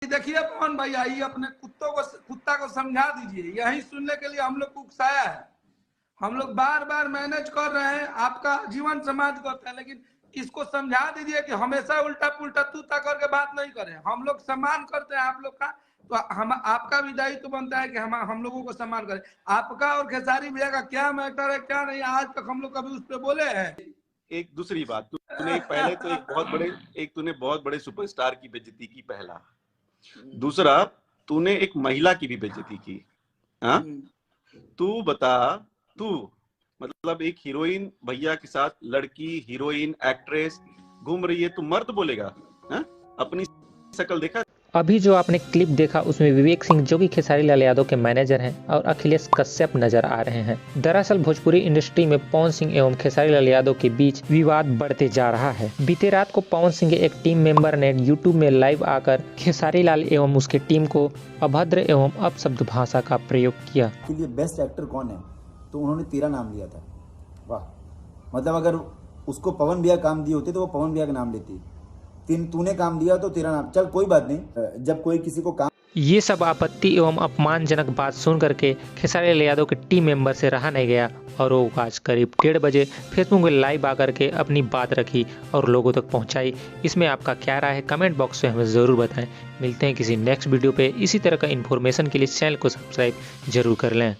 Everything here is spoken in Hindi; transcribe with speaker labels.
Speaker 1: देखिए पवन भाई, आइए अपने कुत्ता को समझा दीजिए। यही सुनने के लिए हम लोग को उकसाया है। हम लोग बार बार मैनेज कर रहे हैं, आपका जीवन समाज करते हैं, लेकिन इसको समझा दीजिए कि हमेशा उल्टा पुल्टा तूता करके बात नहीं करें। हम लोग सम्मान करते हैं आप लोग का, तो हम आपका भी दायित्व तो बनता है कि हम लोगों को सम्मान करें। आपका और खेसारी भैया का क्या मैटर है क्या नहीं, आज तक हम लोग कभी उस पर बोले हैं?
Speaker 2: एक दूसरी बात, तूने पहले तो तूने बहुत बड़े सुपरस्टार की बेइज्जती की, पहला। दूसरा, तूने एक महिला की भी बेइज्जती की। हाँ, तू बता, तू मतलब एक हीरोइन भैया के साथ, लड़की हीरोइन एक्ट्रेस घूम रही है, तू मर्द बोलेगा? हाँ, अपनी शक्ल देखा?
Speaker 3: अभी जो आपने क्लिप देखा उसमें विवेक सिंह जो कि खेसारी लाल यादव के मैनेजर हैं और अखिलेश कश्यप नजर आ रहे हैं। दरअसल भोजपुरी इंडस्ट्री में पवन सिंह एवं खेसारी लाल यादव के बीच विवाद बढ़ते जा रहा है। बीते रात को पवन सिंह के एक टीम मेंबर ने यूट्यूब में लाइव आकर खेसारी लाल एवं उसके टीम को अभद्र एवं अपशब्द भाषा का प्रयोग किया।
Speaker 4: के लिए बेस्ट एक्टर कौन है, तो उन्होंने तेरा नाम लिया था। वाह, मतलब अगर उसको पवन भैया काम दिए होते तो वो पवन भैया का नाम लेती। तूने काम दिया तो तेरा नाम, चल कोई बात नहीं। जब कोई किसी को काम,
Speaker 3: ये सब आपत्ति एवं अपमानजनक बात सुन करके खेसारी लाल यादव के टीम मेंबर से रहा नहीं गया और वो आज करीब 1:30 बजे फेसबुक में लाइव आकर के अपनी बात रखी और लोगों तक पहुंचाई। इसमें आपका क्या राय है कमेंट बॉक्स में हमें ज़रूर बताएं। मिलते हैं किसी नेक्स्ट वीडियो पे। इसी तरह का इन्फॉर्मेशन के लिए चैनल को सब्सक्राइब जरूर कर लें।